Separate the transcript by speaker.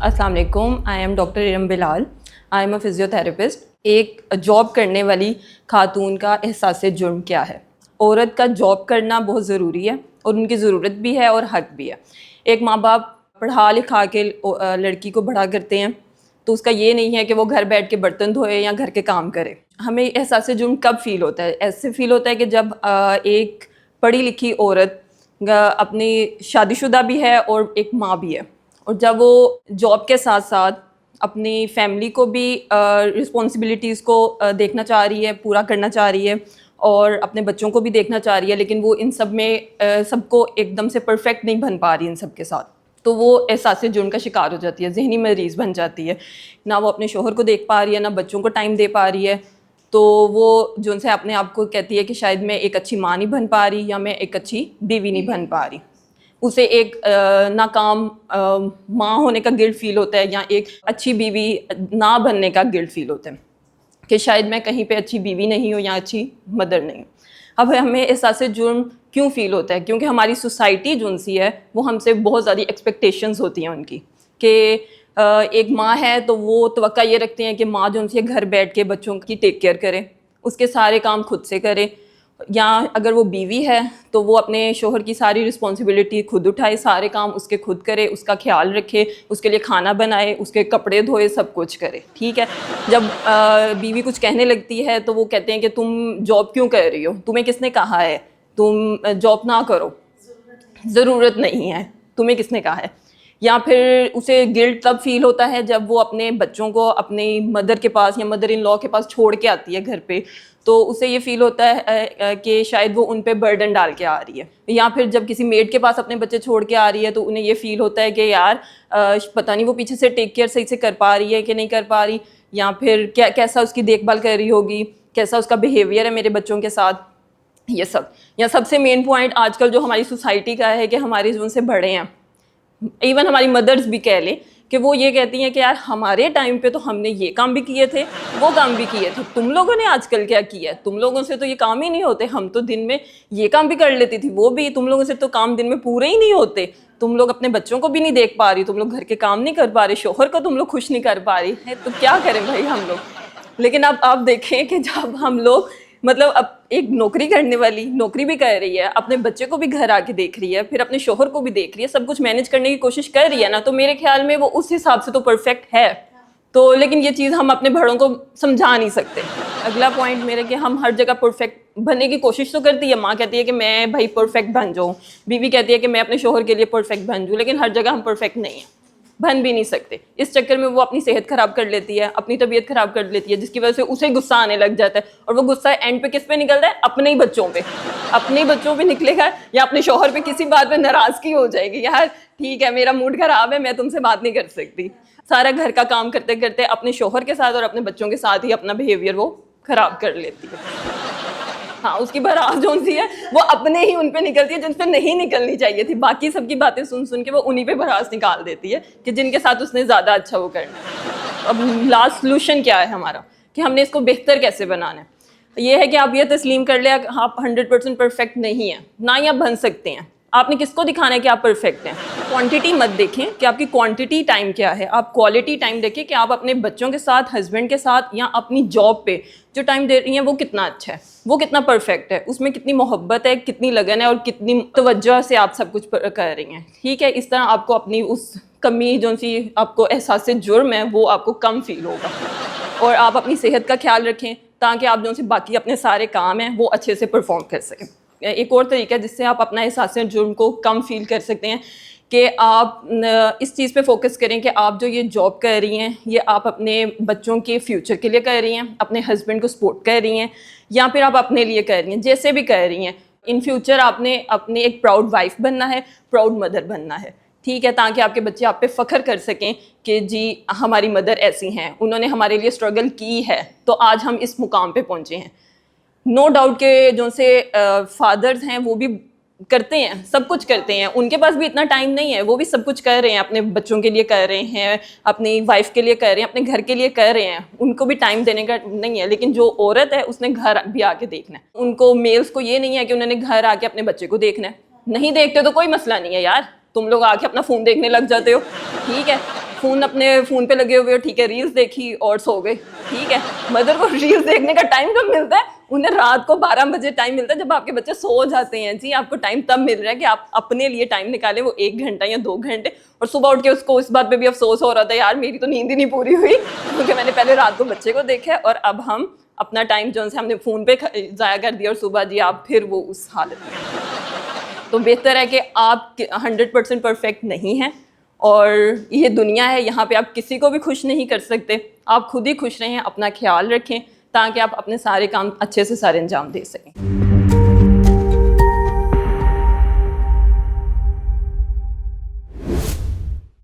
Speaker 1: अस्सलाम वालेकुम, I am doctor Iram Bilal, I am a physiotherapist. एक जॉब करने वाली खातून का एहसास जुर्म क्या है? औरत का जॉब करना बहुत ज़रूरी है और उनकी ज़रूरत भी है और हक़ भी है। एक माँ बाप पढ़ा लिखा के लड़की को बड़ा करते हैं, तो उसका ये नहीं है कि वो घर बैठ के बर्तन धोए या घर के काम करे। हमें एहसास जुर्म कब फ़ील होता है? ऐसे फ़ील होता है कि जब एक पढ़ी लिखी औरत अपनी शादीशुदा भी है और एक माँ भी है, और जब वो जॉब के साथ साथ अपनी फैमिली को भी रिस्पॉन्सिबिलिटीज़ को देखना चाह रही है, पूरा करना चाह रही है, और अपने बच्चों को भी देखना चाह रही है, लेकिन वो इन सब में सबको एकदम से परफेक्ट नहीं बन पा रही इन सब के साथ, तो वो एहसास जुर्म का शिकार हो जाती है, जहनी मरीज़ बन जाती है। ना वो अपने शोहर को देख पा रही है, ना बच्चों को टाइम दे पा रही है, तो वो जो उनसे अपने आप को कहती है कि शायद मैं एक अच्छी माँ नहीं बन पा रही, या मैं एक अच्छी बीवी नहीं बन पा रही। उसे एक नाकाम माँ होने का गिल्ट फील होता है, या एक अच्छी बीवी ना बनने का गिल्ट फील होता है कि शायद मैं कहीं पे अच्छी बीवी नहीं हूँ या अच्छी मदर नहीं हूँ। अब हमें एहसास जुर्म क्यों फ़ील होता है? क्योंकि हमारी सोसाइटी जो सी है वो हमसे बहुत ज़्यादा एक्सपेक्टेशंस होती हैं उनकी, कि एक माँ है तो वो तवक्का ये रखते हैं कि माँ जो सी है घर बैठ के बच्चों की टेक केयर करे, उसके सारे काम खुद से करे, या अगर वो बीवी है तो वो अपने शोहर की सारी रिस्पॉन्सिबिलिटी खुद उठाए, सारे काम उसके खुद करे, उसका ख्याल रखे, उसके लिए खाना बनाए, उसके कपड़े धोए, सब कुछ करे। ठीक है, जब बीवी कुछ कहने लगती है तो वो कहते हैं कि तुम जॉब क्यों कर रही हो, तुम्हें किसने कहा है तुम जॉब ना करो, ज़रूरत नहीं है, तुम्हें किसने कहा है। या फिर उसे गिल्ट तब फील होता है जब वो अपने बच्चों को अपनी मदर के पास या मदर इन लॉ के पास छोड़ के आती है घर पे, तो उसे ये फील होता है कि शायद वो उन पे बर्डन डाल के आ रही है। या फिर जब किसी मेड के पास अपने बच्चे छोड़ के आ रही है तो उन्हें ये फील होता है कि यार पता नहीं वो पीछे से टेक केयर सही से कर पा रही है कि नहीं कर पा रही, या फिर कैसा उसकी देखभाल कर रही होगी, कैसा उसका बिहेवियर है मेरे बच्चों के साथ, ये सब। या सबसे मेन पॉइंट आजकल जो हमारी सोसाइटी का है कि हमारे जो उनसे बड़े हैं, इवन हमारी मदर्स भी कह लें, कि वो ये कहती हैं कि यार हमारे टाइम पे तो हमने ये काम भी किए थे, वो काम भी किए थे, तुम लोगों ने आजकल क्या किया है, तुम लोगों से तो ये काम ही नहीं होते, हम तो दिन में ये काम भी कर लेती थी, वो भी, तुम लोगों से तो काम दिन में पूरे ही नहीं होते, तुम लोग अपने बच्चों को भी नहीं देख पा रही, तुम लोग घर के काम नहीं कर पा रहे, शोहर को तुम लोग खुश नहीं कर पा रही है, तो क्या करें भाई हम लोग। लेकिन अब आप देखें कि जब हम लोग मतलब अब एक नौकरी करने वाली नौकरी भी कर रही है, अपने बच्चे को भी घर आके देख रही है, फिर अपने शोहर को भी देख रही है, सब कुछ मैनेज करने की कोशिश कर रही है ना, तो मेरे ख्याल में वो उस हिसाब से तो परफेक्ट है। तो लेकिन ये चीज़ हम अपने बड़ों को समझा नहीं सकते। अगला पॉइंट मेरे कि हम हर जगह परफेक्ट बनने की कोशिश तो करती है, माँ कहती है कि मैं भाई परफेक्ट बन जाऊँ, बीवी कहती है कि मैं अपने शोहर के लिए परफेक्ट बन जाऊँ, लेकिन हर जगह हम परफेक्ट नहीं हैं, बन भी नहीं सकते। इस चक्कर में वो अपनी सेहत ख़राब कर लेती है, अपनी तबीयत ख़राब कर लेती है, जिसकी वजह से उसे गुस्सा आने लग जाता है, और वो गुस्सा एंड पे किस पे निकलता है? अपने ही बच्चों पे, अपने ही बच्चों पे निकलेगा, या अपने शौहर पे किसी बात पे नाराज़गी हो जाएगी, यार ठीक है मेरा मूड ख़राब है, मैं तुमसे बात नहीं कर सकती। सारा घर का काम करते करते अपने शौहर के साथ और अपने बच्चों के साथ ही अपना बिहेवियर वो ख़राब कर लेती है। हाँ, उसकी भड़ास जो सी है वो अपने ही उन पे निकलती है जिन पे नहीं निकलनी चाहिए थी, बाकी सबकी बातें सुन सुन के वो उन्हीं पे भड़ास निकाल देती है कि जिनके साथ उसने ज़्यादा अच्छा वो करना है। अब लास्ट सोल्यूशन क्या है हमारा, कि हमने इसको बेहतर कैसे बनाना है? ये है कि आप ये तस्लीम कर लें आप 100% परफेक्ट नहीं हैं, ना ही आप बन सकते हैं। आपने किसको दिखाना है कि आप परफेक्ट हैं? क्वांटिटी मत देखें कि आपकी क्वांटिटी टाइम क्या है, आप क्वालिटी टाइम देखें कि आप अपने बच्चों के साथ, हस्बैंड के साथ, या अपनी जॉब पे जो टाइम दे रही हैं वो कितना अच्छा है, वो कितना परफेक्ट है, उसमें कितनी मोहब्बत है, कितनी लगन है, और कितनी तवज्जो से आप सब कुछ कर रही हैं। ठीक है, इस तरह आपको अपनी उस कमी जो सी आपको एहसास जुर्म है वो आपको कम फील होगा, और आप अपनी सेहत का ख्याल रखें ताकि आप जो सी बाकी अपने सारे काम हैं वो अच्छे से परफॉर्म कर सकें। एक और तरीका है जिससे आप अपना एहसास जुर्म को कम फील कर सकते हैं, कि आप इस चीज़ पे फोकस करें कि आप जो ये जॉब कर रही हैं ये आप अपने बच्चों के फ्यूचर के लिए कर रही हैं, अपने हस्बैंड को सपोर्ट कर रही हैं, या फिर आप अपने लिए कर रही हैं, जैसे भी कर रही हैं। इन फ्यूचर आपने अपने एक प्राउड वाइफ बनना है, प्राउड मदर बनना है। ठीक है, ताकि आपके बच्चे आप पे फ़ख्र कर सकें कि जी हमारी मदर ऐसी हैं, उन्होंने हमारे लिए स्ट्रगल की है, तो आज हम इस मुकाम पे पहुँचे हैं। नो डाउट के जो से फादर्स हैं वो भी करते हैं, सब कुछ करते हैं, उनके पास भी इतना टाइम नहीं है, वो भी सब कुछ कर रहे हैं, अपने बच्चों के लिए कर रहे हैं, अपनी वाइफ के लिए कर रहे हैं, अपने घर के लिए कर रहे हैं, उनको भी टाइम देने का नहीं है। लेकिन जो औरत है उसने घर भी आके देखना है, उनको मेल्स को ये नहीं है कि उन्होंने घर आके अपने बच्चे को देखना है, नहीं देखते तो कोई मसला नहीं है यार, तुम लोग आके अपना फ़ोन देखने लग जाते हो, ठीक है, فون اپنے فون پہ لگے ہوئے ہو, ٹھیک ہے, ریلز دیکھی اور سو گئے, ٹھیک ہے. مدر کو ریلز دیکھنے کا ٹائم کب ملتا ہے؟ انہیں رات کو 12 بجے ٹائم ملتا ہے جب آپ کے بچے سو جاتے ہیں. جی آپ کو ٹائم تب مل رہا ہے کہ آپ اپنے لیے ٹائم نکالیں, وہ 1 گھنٹہ یا 2 گھنٹے. اور صبح اٹھ کے اس کو اس بات پہ بھی افسوس ہو رہا تھا, یار میری تو نیند ہی نہیں پوری ہوئی کیونکہ میں نے پہلے رات کو بچے کو دیکھا ہے اور اب ہم اپنا ٹائم جو ہم نے فون پہ ضائع کر دیا, اور صبح جی آپ پھر وہ اس حالت میں. تو بہتر ہے کہ آپ 100% پرفیکٹ نہیں ہیں, اور یہ دنیا ہے, یہاں پہ آپ کسی کو بھی خوش نہیں کر سکتے. آپ خود ہی خوش رہیں, اپنا خیال رکھیں تاکہ آپ اپنے سارے کام اچھے سے سارے انجام دے سکیں.